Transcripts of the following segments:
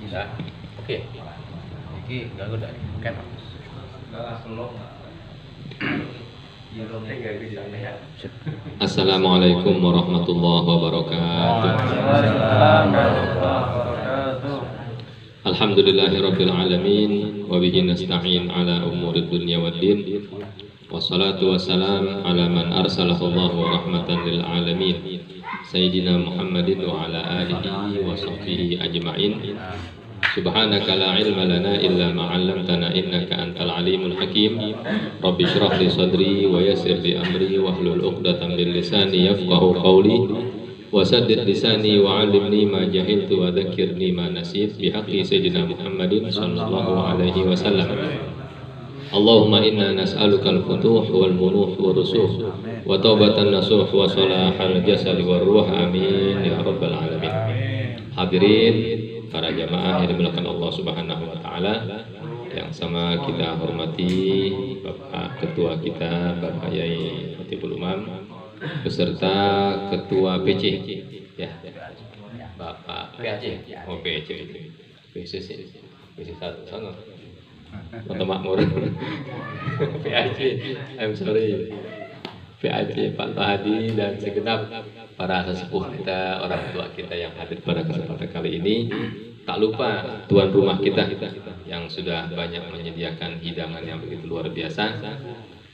Bisa. Oke. Iki gak udah kan. Assalamualaikum warahmatullahi wabarakatuh. Alhamdulillahirabbil alamin wa bihi nasta'in ala umurid dunya waddin. Wassalatu wassalam ala man arsalahu Allah rahmatan lil alamin. Sayyidina Muhammadin wa ala alihi wa sahbihi ajma'in. Subhanaka la ilma lana illa ma 'allamtana innaka antal alimul hakim. Rabbi shrah li sadri wa yassir li amri wahlul 'uqdatam min lisani yafqahu qawli wa saddid lisani wa 'allimni ma jahiltu wa dhakkirni ma nasit bihaqqi sayyidina Muhammadin sallallahu alaihi wasallam. Allahumma inna nas'aluka al-futuh wal munuh wa rusuh wa taubatan nasuh wa salahal jasad wa ruh amin ya rabbal alamin. Hadirin para jamaah yang dimuliakan Allah Subhanahu wa taala, yang sama kita hormati Bapak Ketua kita Bapak Yai Khatibul Umam beserta Ketua PC ya. Bapak PAC. Oh PC itu. PC satu sana. Kota Makmur. PAC. I'm sorry. PAC Pak Hadi dan segenap para sesepuh kita, orang tua kita yang hadir pada kesempatan kali ini. Tak lupa tuan rumah kita yang sudah banyak menyediakan hidangan yang begitu luar biasa.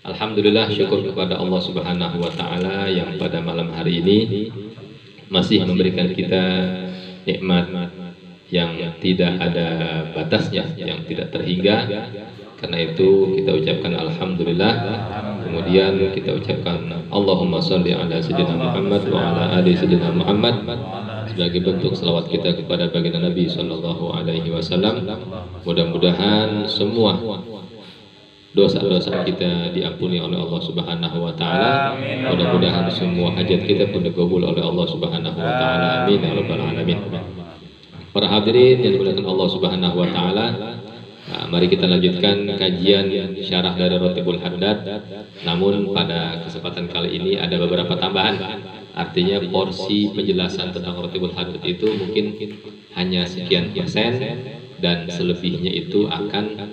Alhamdulillah, syukur kepada Allah Subhanahu wa taala yang pada malam hari ini masih memberikan kita nikmat yang tidak ada batasnya, yang tidak terhingga. Karena itu kita ucapkan alhamdulillah. Kemudian kita ucapkan Allahumma sholli ala sayyidina Muhammad wa ala ali sayyidina Muhammad sebagai bentuk selawat kita kepada baginda Nabi sallallahu alaihi wasallam. Mudah-mudahan semua dosa-dosa kita diampuni oleh Allah Subhanahu wa taala. Mudah-mudahan semua hajat kita pun dikabul oleh Allah Subhanahu wa taala. Amin ya rabbal alamin. Para hadirin yang dimuliakan Allah Subhanahu wa taala, nah, mari kita lanjutkan kajian syarah dari Ratibul Haddad. Namun pada kesempatan kali ini ada beberapa tambahan. Artinya porsi penjelasan tentang Ratibul Haddad itu mungkin hanya sekian persen, dan selebihnya itu akan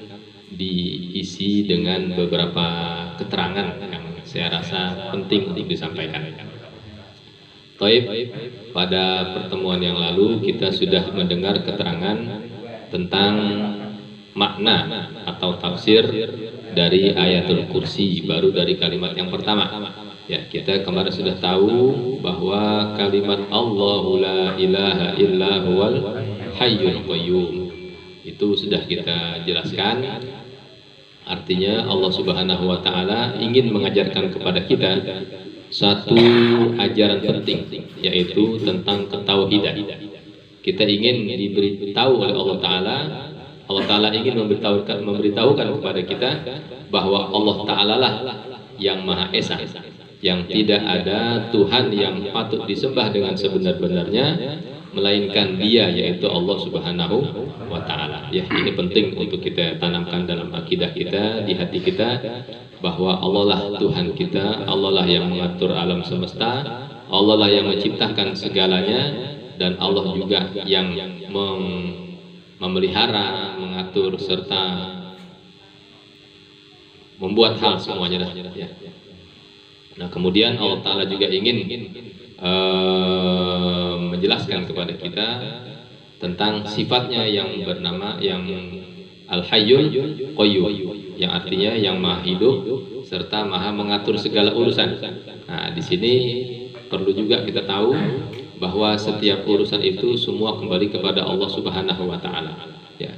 diisi dengan beberapa keterangan yang saya rasa penting untuk disampaikan. Taib, pada pertemuan yang lalu kita sudah mendengar keterangan tentang makna atau tafsir dari ayatul kursi, baru dari kalimat yang pertama. Ya, kita kemarin sudah tahu bahwa kalimat Allahu la ilaha illa huwal hayyul qayyum itu sudah kita jelaskan. Artinya Allah Subhanahu wa taala ingin mengajarkan kepada kita satu ajaran penting, yaitu tentang ketauhidan. Kita ingin diberitahu oleh Allah Ta'ala. Allah Ta'ala ingin memberitahukan kepada kita bahwa Allah Ta'ala lah yang Maha Esa, yang tidak ada Tuhan yang patut disembah dengan sebenar-benarnya melainkan Dia, yaitu Allah Subhanahu wa taala. Ya, ini penting untuk kita tanamkan dalam akidah kita, di hati kita, bahwa Allah lah Tuhan kita, Allah lah yang mengatur alam semesta, Allah lah yang menciptakan segalanya, dan Allah juga yang memelihara, mengatur serta membuat hal semuanya ya. Nah, kemudian Allah Ta'ala juga ingin menjelaskan kepada kita tentang sifatnya yang bernama yang Al-Hayyul Qayyum, yang artinya yang Maha Hidup serta Maha mengatur segala urusan. Nah, di sini perlu juga kita tahu bahwa setiap urusan itu semua kembali kepada Allah Subhanahu wa taala. Ya.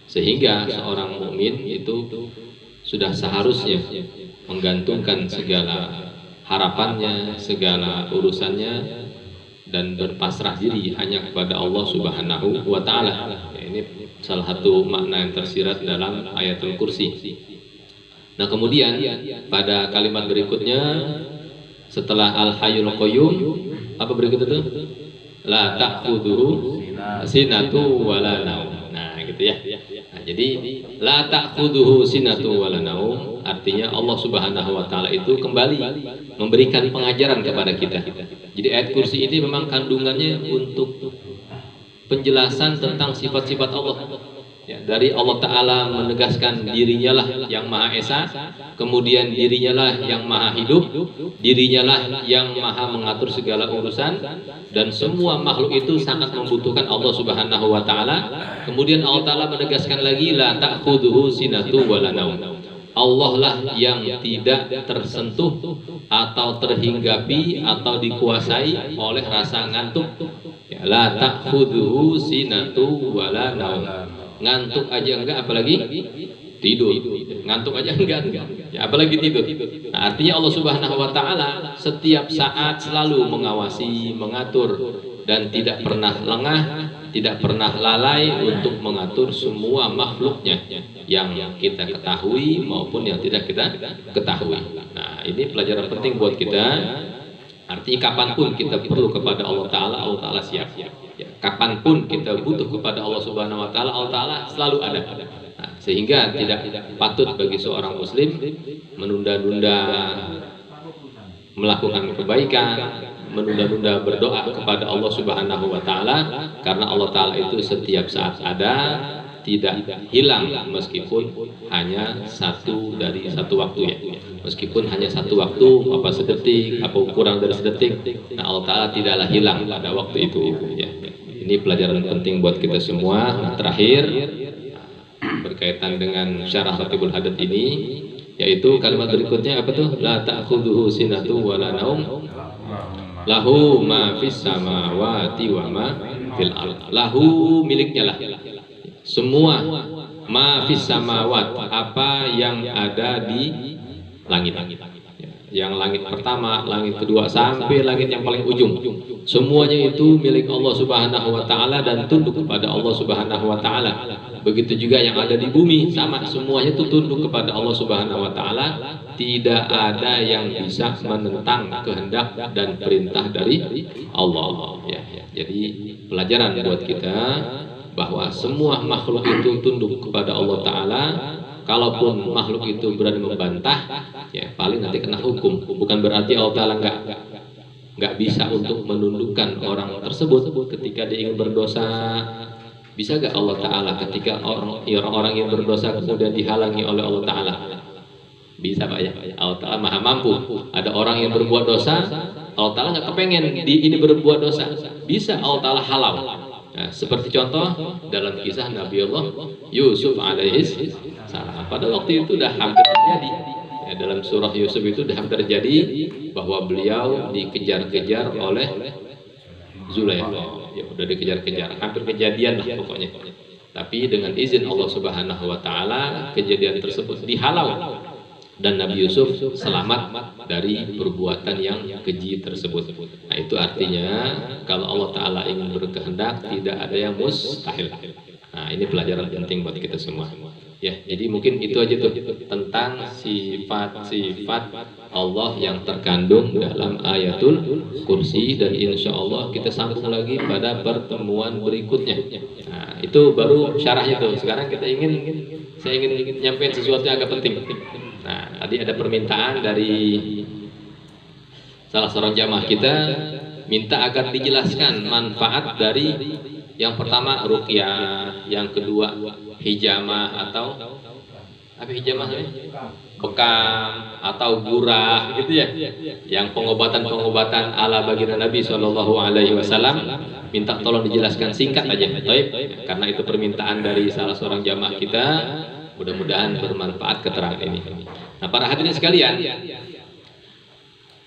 Sehingga seorang mukmin itu sudah seharusnya menggantungkan segala harapannya, segala urusannya, dan berpasrah diri hanya kepada Allah Subhanahu wa taala. Ya, ini salah satu makna yang tersirat dalam ayatul kursi. Nah, kemudian pada kalimat berikutnya setelah Al-Hayyul Qayyum, apa berikut itu? La ta'khudhuhu sinatu wala naum. Nah, gitu ya. Nah, jadi la ta'khudhuhu sinatu wala naum artinya Allah Subhanahu wa taala itu kembali memberikan pengajaran kepada kita. Jadi ayat kursi ini memang kandungannya untuk penjelasan tentang sifat-sifat Allah. Ya, dari Allah Ta'ala menegaskan dirinya lah yang Maha Esa, kemudian dirinya lah yang Maha Hidup, dirinya lah yang Maha mengatur segala urusan, dan semua makhluk itu sangat membutuhkan Allah Subhanahu wa Ta'ala. Kemudian Allah Ta'ala menegaskan lagi, la ta'khudhuhu sinatu wa la naum. Allah lah yang tidak tersentuh atau terhinggapi atau dikuasai oleh rasa ngantuk. Ya, la ta'khudhuhu sinatu wa la naum. Ngantuk aja enggak, apalagi tidur. Ngantuk aja enggak, ya apalagi tidur. Nah, artinya Allah Subhanahu wa Ta'ala setiap saat selalu mengawasi, mengatur, dan tidak pernah lengah, tidak pernah lalai untuk mengatur semua makhluknya yang kita ketahui maupun yang tidak kita ketahui. Nah, ini pelajaran penting buat kita. Artinya kapanpun kita perlu kepada Allah Ta'ala siap. Ya, kapanpun kita butuh kepada Allah Subhanahu wa Ta'ala, Allah Ta'ala selalu ada. Nah, sehingga tidak patut bagi seorang muslim menunda-nunda melakukan kebaikan, menunda-nunda berdoa kepada Allah Subhanahu wa Ta'ala, karena Allah Ta'ala itu setiap saat ada, tidak hilang meskipun hanya satu waktu ya. Meskipun hanya satu waktu, apa sedetik, apa kurang dari sedetik, nah Allah Ta'ala tidaklah hilang pada waktu itu ya. Ini pelajaran penting buat kita semua. Nah, terakhir berkaitan dengan syarah Ratibul Hadat ini, yaitu kalimat berikutnya apa tuh? La ta'khudhuhu sinatu wa la naum. Lahu ma fis samawati wa ma fil ardh. Lahu miliknya lah. Semua ma fis samawat, apa yang ada di langit. Yang langit pertama, langit kedua, sampai langit yang paling ujung, semuanya itu milik Allah Subhanahu wa Ta'ala dan tunduk kepada Allah Subhanahu wa Ta'ala. Begitu juga yang ada di bumi, sama, semuanya itu tunduk kepada Allah Subhanahu wa Ta'ala. Tidak ada yang bisa menentang kehendak dan perintah dari Allah ya. Jadi pelajaran buat kita bahwa semua makhluk itu tunduk kepada Allah Ta'ala. Kalaupun makhluk itu berani membantah, ya paling nanti kena hukum. Bukan berarti Allah Ta'ala nggak bisa untuk menundukkan orang tersebut ketika dia ingin berdosa. Bisa gak Allah Ta'ala ketika orang yang berdosa kemudian dihalangi oleh Allah Ta'ala? Bisa Pak ya. Allah Ta'ala maha mampu. Ada orang yang berbuat dosa, Allah Ta'ala nggak kepengen ini berbuat dosa, bisa Allah Ta'ala halau. Nah, seperti contoh dalam kisah Nabi Allah Yusuf alaihi salam. Pada waktu itu sudah hampir terjadi ya, dalam surah Yusuf itu sudah hampir terjadi bahwa beliau dikejar-kejar oleh Zulaikha. Ya udah dikejar-kejar, hampir kejadian lah pokoknya. Tapi dengan izin Allah Subhanahu wa Ta'ala, kejadian tersebut dihalau dan Nabi Yusuf selamat dari perbuatan yang keji tersebut. Nah, itu artinya kalau Allah Ta'ala ingin berkehendak, tidak ada yang mustahil. Nah, ini pelajaran penting buat kita semua. Ya, jadi mungkin itu aja tuh tentang sifat-sifat Allah yang terkandung dalam ayatul kursi, dan insya Allah kita sambung lagi pada pertemuan berikutnya. Nah, itu baru syarahnya tuh. Sekarang saya ingin nyampein sesuatu yang agak penting. Nah, tadi ada permintaan dari salah seorang jamaah kita, minta agar dijelaskan manfaat dari yang pertama ruqyah, yang kedua hijamah atau apa hijamahnya? Bekam atau gurah gitu ya. Yang pengobatan-pengobatan ala baginda Nabi Shallallahu alaihi wasallam, minta tolong dijelaskan singkat aja. Baik, karena itu permintaan dari salah seorang jamaah kita. Mudah-mudahan bermanfaat keterangan ini. Nah, para hadirin sekalian,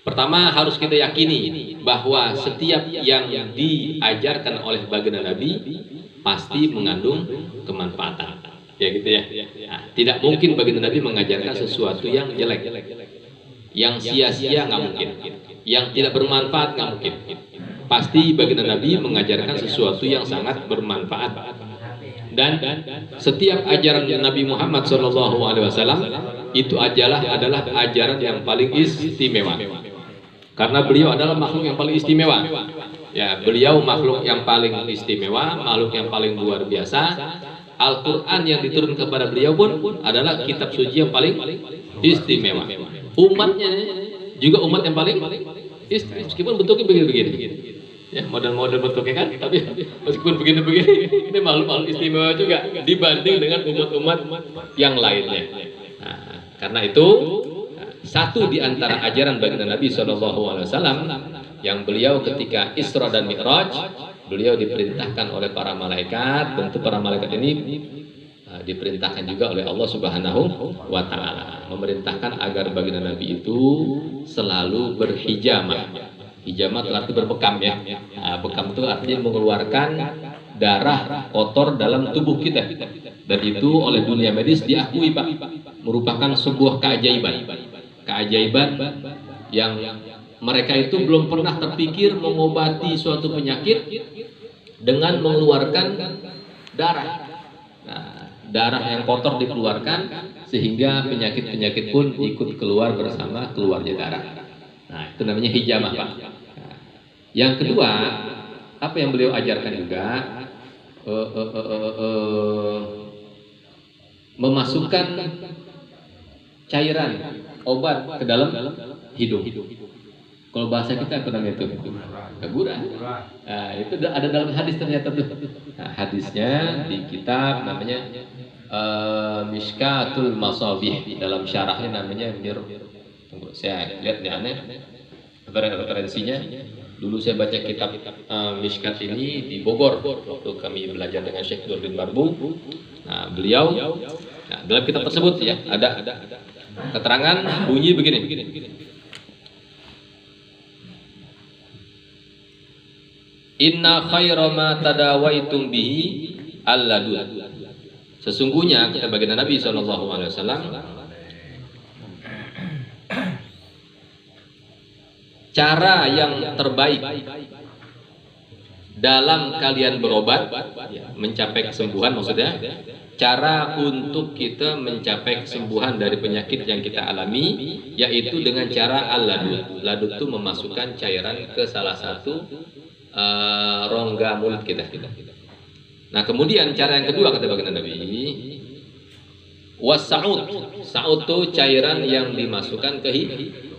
pertama harus kita yakini bahwa setiap yang diajarkan oleh baginda Nabi pasti mengandung kemanfaatan. Ya gitu ya. Nah, tidak mungkin baginda Nabi mengajarkan sesuatu yang jelek, yang sia-sia nggak mungkin, yang tidak bermanfaat nggak mungkin. Pasti baginda Nabi mengajarkan sesuatu yang sangat bermanfaat. Dan setiap ajaran Nabi Muhammad SAW itu adalah ajaran yang paling istimewa. Karena beliau adalah makhluk yang paling istimewa. Ya, beliau makhluk yang paling istimewa, makhluk yang paling luar biasa. Al-Quran yang diturunkan kepada beliau pun adalah kitab suci yang paling istimewa. Umatnya juga umat yang paling istimewa, meskipun bentuknya begini-begini. ya model-model bentuknya kan, tapi meskipun begini-begini ini makhluk-makhluk istimewa juga dibanding dengan umat-umat yang lainnya. Nah, karena itu satu di antara ajaran baginda Nabi SAW yang beliau ketika Isra dan Mi'raj, beliau diperintahkan oleh para malaikat. Tentu para malaikat ini diperintahkan juga oleh Allah Subhanahu wa Ta'ala, memerintahkan agar baginda Nabi itu selalu berhijamah. Hijamah itu arti berbekam ya. Nah, bekam itu artinya mengeluarkan darah kotor dalam tubuh kita. Dan itu oleh dunia medis diakui Pak, merupakan sebuah keajaiban. Keajaiban yang mereka itu belum pernah terpikir mengobati suatu penyakit dengan mengeluarkan darah. Nah, darah yang kotor dikeluarkan sehingga penyakit-penyakit pun ikut keluar bersama keluarnya darah. Nah, itu namanya hijamah Pak. Nah, yang kedua, apa yang beliau ajarkan juga, memasukkan cairan obat ke dalam hidung. Kalau bahasa kita apa namanya itu? Gurah. Nah, itu ada dalam hadis ternyata tuh. Nah, hadisnya di kitab namanya Mishkatul Masabih, dalam syarahnya namanya tunggu saya lihat nih aneh referensinya. Dulu saya baca kitab Mishkat ini di Bogor waktu kami belajar dengan Syekh Nurdin Barbu. Nah, beliau dalam kitab tersebut ya ada keterangan bunyi begini. Inna khaira ma tadawaitum bihi al-ladud. Sesungguhnya kata baginda Nabi SAW, cara yang terbaik dalam kalian berobat, mencapai kesembuhan maksudnya, cara untuk kita mencapai kesembuhan dari penyakit yang kita alami, yaitu dengan cara al-ladud. Ladud itu memasukkan cairan ke salah satu rongga mulut kita. Nah, kemudian cara yang kedua kata baginda Nabi, was-sa'ud. Sa'ud itu cairan yang dimasukkan ke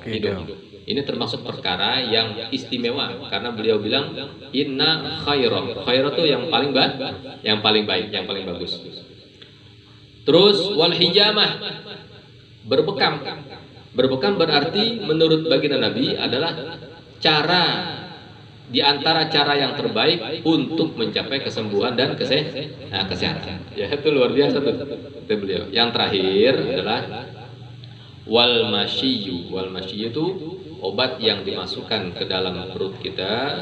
hidung. Ini termasuk perkara yang istimewa karena beliau bilang inna khaira. Khaira itu yang paling baik, yang paling bagus. Terus wal hijamah, berbekam. Berbekam berarti menurut baginda Nabi adalah cara di antara cara yang terbaik untuk mencapai kesembuhan dan kesehatan. Ya, itu luar biasa tuh kata beliau. Yang terakhir adalah wal masyiyu. Wal masyiyu itu obat yang dimasukkan ke dalam perut kita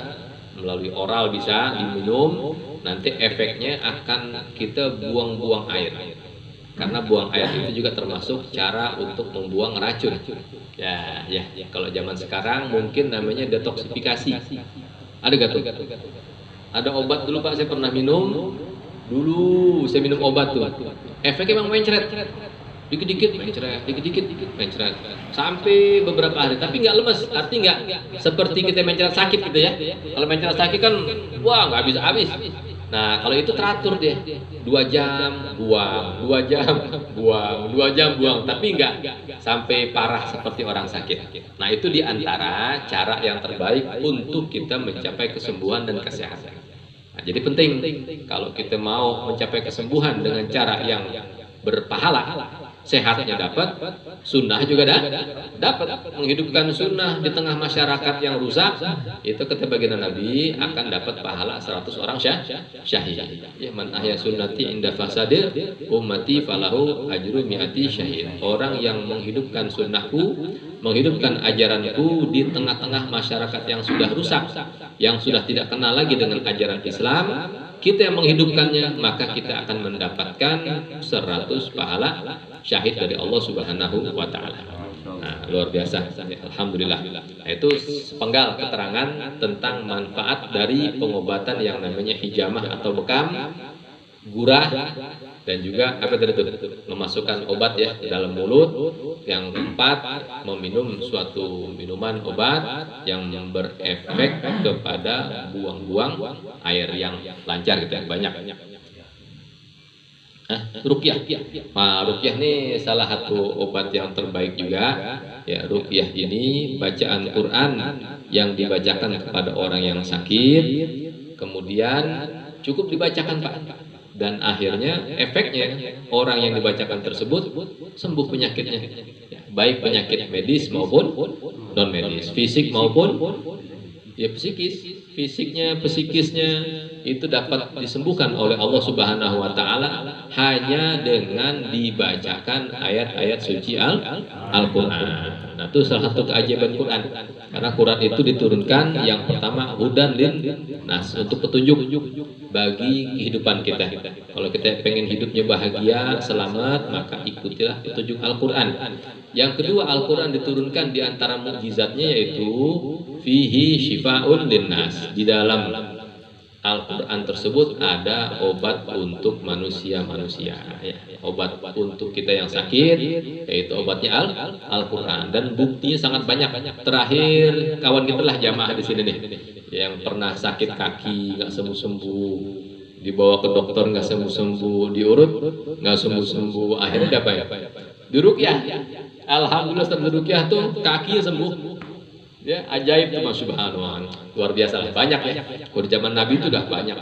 melalui oral, bisa diminum. Nanti efeknya akan kita buang-buang air. Karena buang air itu juga termasuk cara untuk membuang racun. Ya, kalau zaman sekarang mungkin namanya detoksifikasi. Ada gak tuh? Ada obat dulu Pak, saya pernah minum. Dulu saya minum obat tuh. Efeknya emang mencret. Dikit-dikit mencret. Sampai beberapa hari, tapi nggak lemes. Artinya nggak seperti kita mencret sakit gitu ya. Kalau mencret sakit kan, wah nggak habis. Nah, kalau itu teratur dia. 2 jam buang, 2 jam buang, 2 jam buang, tapi enggak sampai parah seperti orang sakit. Nah, itu diantara cara yang terbaik untuk kita mencapai kesembuhan dan kesehatan. Nah, jadi penting kalau kita mau mencapai kesembuhan dengan cara yang berpahala, sehatnya dapat, sunnah juga dapat. Menghidupkan sunnah di tengah masyarakat yang rusak, itu kata baginda Nabi akan dapat pahala 100 orang syahid. Ya, man ahya sunnati inda fasadil ummati falahu ajru mi'ati syahid. Orang yang menghidupkan sunnahku, menghidupkan ajaranku di tengah-tengah masyarakat yang sudah rusak, yang sudah tidak kenal lagi dengan ajaran Islam, kita yang menghidupkannya, maka kita akan mendapatkan 100 pahala syahid dari Allah Subhanahu wa Ta'ala. Nah, luar biasa. Alhamdulillah. Nah, itu sepenggal keterangan tentang manfaat dari pengobatan yang namanya hijamah atau bekam, gurah, dan juga apa tadi itu? Memasukkan obat ya ke dalam mulut. Yang keempat, meminum suatu minuman obat yang berefek kepada buang-buang air yang lancar gitu, yang banyak. Ruqyah. Nah, ruqyah ini salah satu obat yang terbaik juga. Ya, ruqyah ini bacaan Quran yang dibacakan kepada orang yang sakit, kemudian cukup dibacakan Pak. Dan akhirnya efeknya orang yang dibacakan tersebut sembuh penyakitnya. Ya, baik penyakit medis maupun non medis, fisik maupun ya psikis. Fisiknya, psikisnya itu dapat disembuhkan oleh Allah Subhanahu wa taala hanya dengan dibacakan ayat-ayat suci Al-Qur'an. Nah, itu salah satu keajaiban Quran. Karena Quran itu diturunkan yang pertama hudan lin nas, untuk petunjuk bagi kehidupan kita. Kalau kita pengen hidupnya bahagia, selamat, maka ikutilah petunjuk Al-Qur'an. Yang kedua, Al-Qur'an diturunkan di antara mukjizatnya yaitu fihi syifa'un linnas. Di dalam Al-Quran tersebut ada obat untuk manusia-manusia, ya. Obat untuk kita yang sakit, yaitu obatnya Al-Quran. Dan buktinya sangat banyak. Terakhir kawan kita lah jamaah di sini nih, yang pernah sakit kaki nggak sembuh-sembuh, dibawa ke dokter nggak sembuh-sembuh, diurut nggak sembuh-sembuh, akhirnya apa ya? Diruqyah. Alhamdulillah setelah diruqyah tuh kakinya sembuh. Ya, ajaib tuh Mas, subhanallah. Luar biasa lah, banyak ya. Kalau di zaman Nabi itu udah banyak.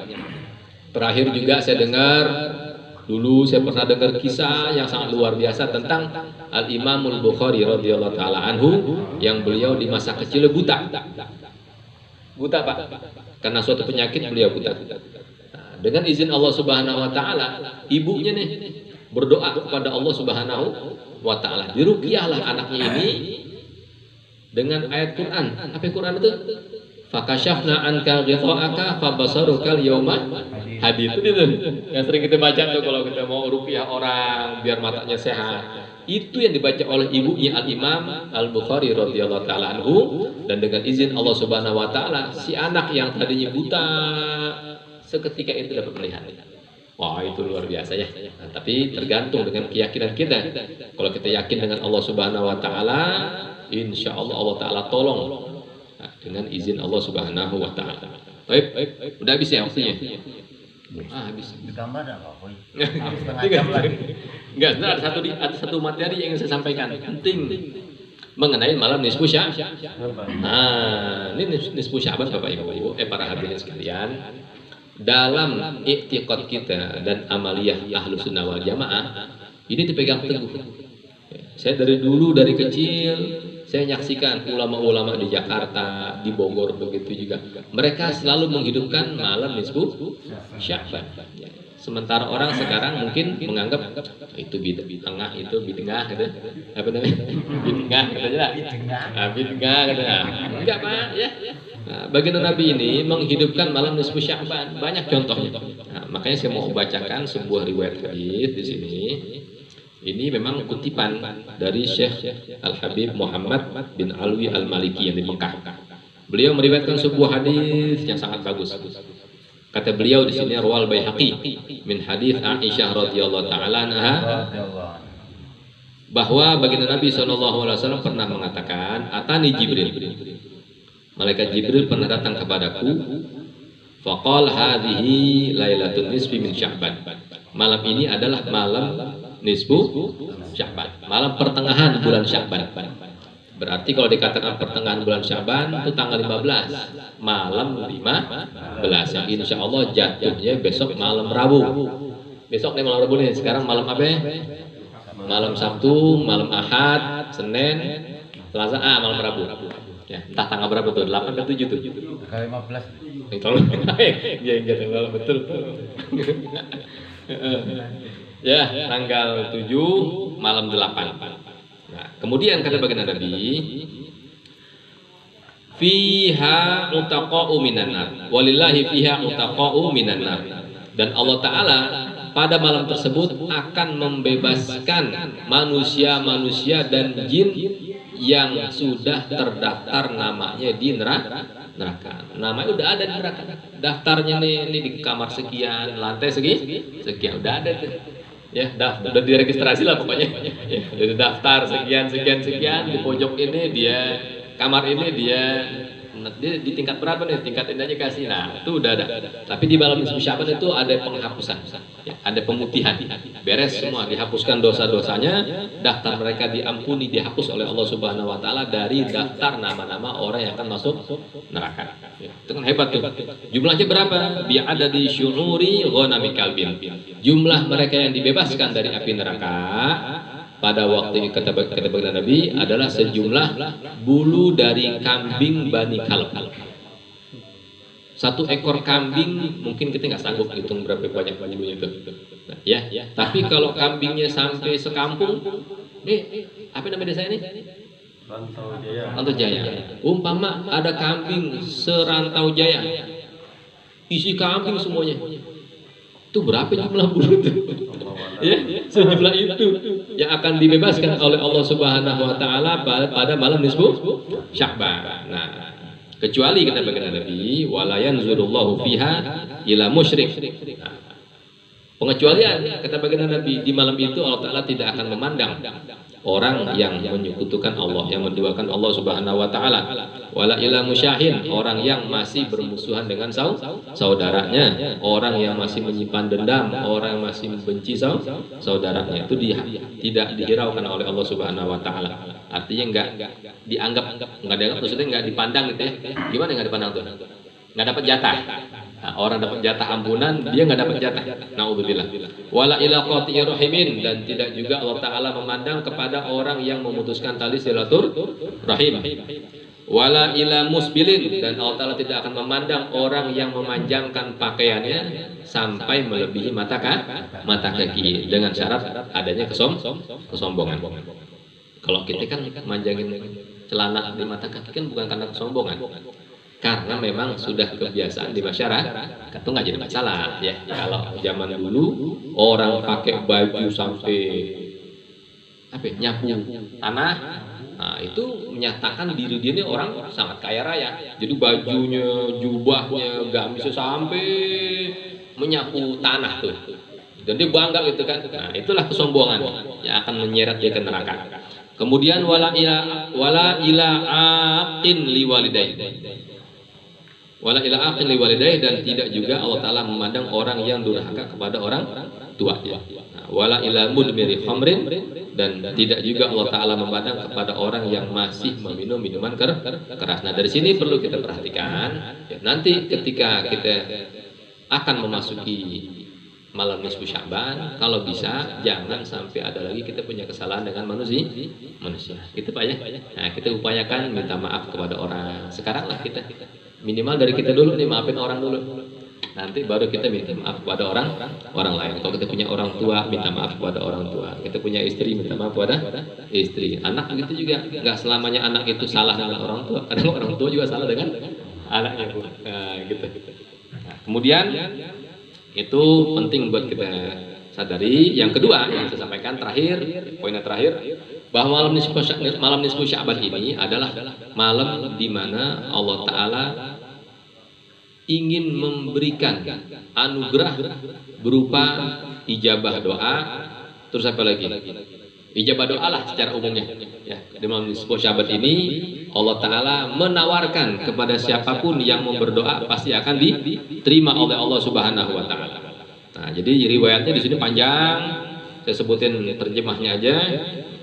Terakhir juga saya dengar, dulu saya pernah dengar kisah yang sangat luar biasa tentang Al-Imamul Bukhari radhiyallahu taala anhu, yang beliau di masa kecil buta. Buta Pak. Karena suatu penyakit beliau buta. Nah, dengan izin Allah Subhanahu wa taala, ibunya nih berdoa kepada Allah Subhanahu wa taala. Diruqyahlah anaknya ini dengan ayat Quran. Apa Quran itu? Fakashafna anka ghitha'aka fabasarukal yawma hadid. Itu yang sering kita baca tuh kalau kita mau ruqyah orang biar matanya sehat. Itu yang dibaca oleh ibunya Al-Imam Al-Bukhari radhiyallahu taala anhu, dan dengan izin Allah Subhanahu wa taala si anak yang tadinya buta seketika itu dapat melihat. Wah, itu luar biasa ya. Nah, tapi tergantung dengan keyakinan kita. Kalau kita yakin dengan Allah Subhanahu wa taala, insya Allah Allah Ta'ala tolong, nah, dengan izin Allah Subhanahu wa Ta'ala. Baik, udah habis ya waktunya? Habis. Di kamar ada apa? Setengah jam lagi. Enggak, ada satu materi yang ingin saya sampaikan penting mengenai malam nisfu Sya'ban. Nah, ini nisfu Sya'ban Bapak Ibu, para hadirin sekalian. Dalam i'tiqad kita dan amaliyah Ahlus Sunnah wal Jamaah ini dipegang teguh. Saya dari dulu, dari kecil, saya menyaksikan ulama-ulama di Jakarta, di Bogor begitu juga. Mereka selalu menghidupkan malam nisfu Sya'ban. Sementara orang sekarang mungkin menganggap itu bid'ah, itu bid'ah gitu. Apa namanya? Bid'ah katanya. Bid'ah katanya. Enggak Pak, ya. Nah, baginda Nabi ini menghidupkan malam nisfu Sya'ban, banyak contohnya. Nah, makanya saya mau bacakan sebuah riwayat hadis di sini. Ini memang kutipan dari Syekh Al-Habib Muhammad bin Alwi Al-Maliki yang di Mekah. Beliau meriwayatkan sebuah hadis yang sangat bagus. Kata beliau di sini, rawal Baihaqi min hadis Aisyah radhiyallahu taala anha, bahwa baginda Nabi SAW pernah mengatakan, atani Jibril. Malaikat Jibril pernah datang kepadaku, faqal hadhihi lailatul nisfi min Sya'ban. Malam ini adalah malam nisfu Sya'ban, malam pertengahan bulan Sya'ban. Berarti kalau dikatakan pertengahan bulan Sya'ban itu tanggal 15, malam 15 yang insya Allah jatuhnya besok malam Rabu. Besok nih malam Rabu nih, sekarang malam apa ya? Malam Sabtu, malam Ahad, Senin, Selasa, malam Rabu. Ya, entah tanggal berapa tuh, 8 atau 7 tuh? Tanggal 15. Ya, betul. Ya, tanggal 7 malam 8. Nah, kemudian kata baginda Nabi, fiha utaqa'u minan nar, walillahi fiha utaqa'u minan nar. Dan Allah Ta'ala pada malam tersebut akan membebaskan manusia-manusia dan jin yang sudah terdaftar namanya di neraka. Namanya udah ada di neraka. Daftarnya nih di kamar sekian, lantai sekian udah ada tuh. Ya, udah diregistrasi lah pokoknya. Ya, udah daftar sekian di pojok ini dia, kamar ini dia dia di tingkat berapa nih? Tingkat ini aja kasih. Nah, itu udah ada. Tapi di malam nisfu Sya'ban itu ada penghapusan, ya, ada pemutihan. Beres semua, dihapuskan dosa-dosanya, daftar mereka diampuni, dihapus oleh Allah Subhanahu wa taala dari daftar nama-nama orang yang akan masuk neraka. Ya, itu kan hebat tuh. Jumlahnya berapa? Bi'ada di syu'uri ghanami kalbin. Jumlah mereka yang dibebaskan dari api neraka pada waktu kata Nabi adalah sejumlah bulu dari kambing Bani Kalb. Satu ekor kambing mungkin kita nggak sanggup hitung berapa banyak bulunya itu. Nah, ya. Tapi kalau kambingnya sampai sekampung, apa nama desa ini? Rantau Jaya. Umpama ada kambing serantau Jaya, isi kambing semuanya. Itu berapa jumlah bulu itu? Ya, sejumlah itu yang akan dibebaskan oleh Allah Subhanahu wa taala pada malam nisfu Sya'ban. Nah, kecuali kata baginda Nabi, wala yanzurullahu fiha ila musyrik. Nah, pengecualian kata baginda Nabi, di malam itu Allah taala tidak akan memandang orang yang menyekutukan Allah, yang menduakan Allah Subhanahu wa taala. Wala ila musyahin, orang yang masih bermusuhan dengan saudaranya, orang yang masih menyimpan dendam, orang yang masih membenci saudaranya, itu tidak dihiraukan oleh Allah Subhanahu wa taala. Artinya enggak dianggap maksudnya enggak dipandang gitu ya. Gimana enggak dipandang tuh? Enggak dapat jatah. Nah, orang dapat jatah ampunan, dia nggak dapat jatah. Naudzubillah. Wala ila qati'i rahimin, dan tidak juga Allah taala memandang kepada orang yang memutuskan tali silaturahim. Wala ila musbilin, dan Allah taala tidak akan memandang orang yang memanjangkan pakaiannya sampai melebihi mata kaki dengan syarat adanya kesombongan. Kalau kita kan manjangin celana di mata kaki kan bukan karena kesombongan, karena memang sudah kebiasaan di masyarakat, itu nggak jadi masalah ya. Kalau zaman dulu orang pakai baju sampai nyapu tanah, nah, itu menyatakan diri dia ini orang sangat kaya raya. Jadi bajunya, jubahnya nggak bisa sampai menyapu tanah tuh. Dan dia bangga gitu kan. Nah, itulah kesombongan yang akan menyeret dia ke neraka. Kemudian wala ila aqin liwalidayh. Wala ila aqil liwalidayh, dan tidak juga Allah taala memandang orang yang durhaka kepada orang tuanya. Wala ila mudmiri khamrin, dan tidak juga Allah taala memandang kepada orang yang masih meminum minuman keras. Nah, dari sini perlu kita perhatikan ya, nanti ketika kita akan memasuki malam nisfu Sya'ban, kalau bisa jangan sampai ada lagi kita punya kesalahan dengan manusia. Gitu Pak ya. Nah, kita upayakan minta maaf kepada orang. Sekarang lah kita minimal dari kita dulu nih, maafin orang dulu. Nanti baru kita minta maaf kepada orang lain. Kalau kita punya orang tua, minta maaf kepada orang tua. Kita punya istri, minta maaf kepada istri. Anak begitu juga. Nggak selamanya anak itu salah dengan orang tua. Kadang orang tua juga salah dengan anaknya. Gitu. Nah, kemudian itu penting buat kita sadari. Yang kedua yang saya sampaikan terakhir, poinnya terakhir, bahwa malam nisfu Sya'ban ini adalah malam di mana Allah taala ingin memberikan anugerah berupa ijabah doa. Terus apa lagi? Ijabah doa lah secara umumnya ya. Di malam nisfu Sya'ban ini Allah taala menawarkan kepada siapapun yang mau berdoa pasti akan diterima oleh Allah Subhanahu wa taala. Nah, jadi riwayatnya di sini panjang. Saya sebutin terjemahnya aja,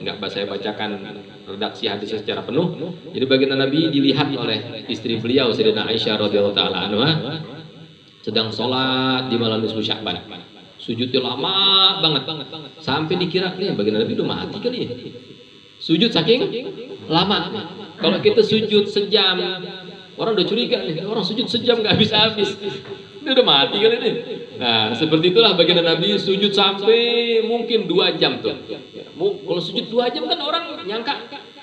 nggak saya bacakan redaksi hadisnya secara penuh. Jadi baginda Nabi dilihat oleh istri beliau Sayyidatina Aisyah radhiyallahu taala anha sedang sholat di malam nisfu Sya'ban. Sujudnya lama banget sampai dikira nih baginda Nabi udah mati kali ya. Sujud saking lama. Kalau kita sujud sejam, orang udah curiga nih, orang sujud sejam nggak habis-habis. Ini udah mati kali ini. Nah, seperti itulah baginda Nabi sujud sampai mungkin 2 jam tuh. Kalau sujud 2 jam kan orang nyangka,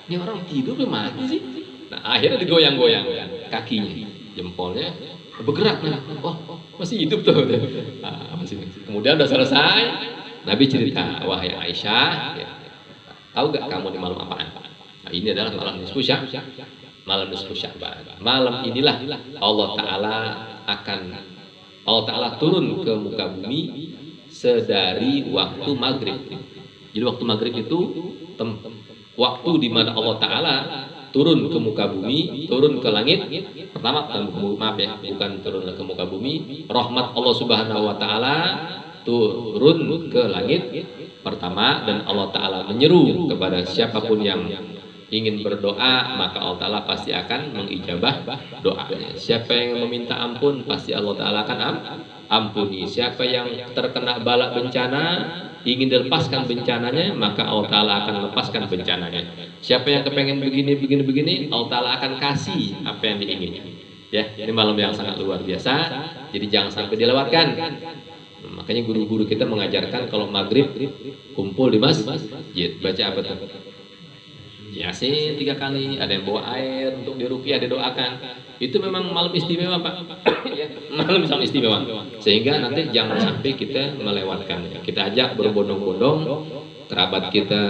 ini orang tidur udah mati sih. Nah, akhirnya digoyang-goyang kakinya, jempolnya bergerak. Oh, masih hidup tuh. Nah, masih. Kemudian udah selesai, Nabi cerita, wahai Aisyah, ya, tahu gak kamu di malam apaan? Nah, ini adalah malam nisfu Sya'ban. Malam nisfu Sya'ban. Malam inilah Allah Ta'ala turun ke muka bumi sedari waktu maghrib. Jadi waktu maghrib itu waktu di mana Allah Ta'ala turun ke muka bumi, turun ke langit. Pertama, maaf ya, bukan turun ke muka bumi. Rahmat Allah Subhanahu wa taala turun ke langit pertama, dan Allah taala menyeru kepada siapapun yang ingin berdoa, maka Allah taala pasti akan mengijabah doanya. Siapa yang meminta ampun, pasti Allah taala akan ampuni. Siapa yang terkena bala bencana, ingin dilepaskan bencananya, maka Allah taala akan lepaskan bencananya. Siapa yang kepengen begini, Allah taala akan kasih apa yang diingini. Ya, ini malam yang sangat luar biasa. Jadi jangan sampai dilewatkan. Makanya guru-guru kita mengajarkan kalau maghrib kumpul di masjid, baca apa tuh? Yasin 3 kali, ada yang bawa air untuk diruqyah, didoakan. Itu memang malam istimewa, Pak. Ya, malam sangat istimewa. Sehingga nanti jangan sampai kita melewatkan. Kita ajak berbondong-bondong kerabat kita,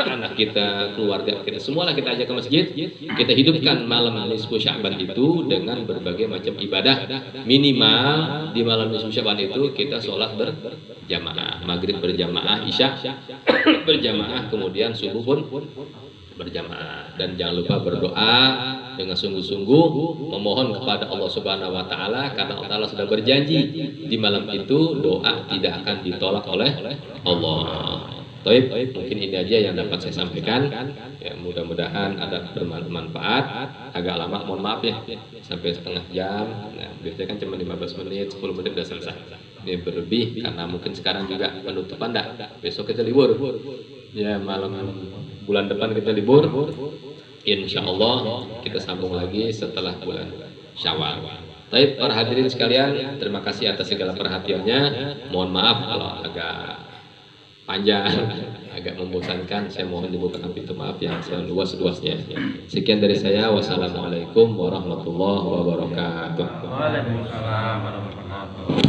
anak kita, keluarga kita, semualah kita ajak ke masjid. Kita hidupkan malam nisfu Sya'ban itu dengan berbagai macam ibadah. Minimal di malam nisfu Sya'ban itu kita sholat berjamaah, maghrib berjamaah, isya berjamaah, kemudian subuh pun berjamaah. Dan jangan lupa berdoa dengan sungguh-sungguh, memohon kepada Allah Subhanahu wa taala, karena Allah taala sudah berjanji di malam itu doa tidak akan ditolak oleh Allah. Taib, mungkin ini aja yang dapat saya sampaikan. Ya, mudah-mudahan ada bermanfaat. Agak lama, mohon maaf ya, sampai setengah jam. Nah, biasanya kan cuma 15 menit, 10 menit udah selesai. Ini berlebih karena mungkin sekarang juga penutupan besok kita libur. Ya, malam bulan depan kita libur. Insya Allah kita sambung lagi setelah bulan Syawal. Taib, para hadirin sekalian, terima kasih atas segala perhatiannya. Mohon maaf kalau agak panjang, agak membosankan. Saya mohon dibukakan pintu maaf yang seluas-luasnya. Sekian dari saya. Wassalamualaikum warahmatullahi wabarakatuh. Waalaikumsalam warahmatullahi wabarakatuh.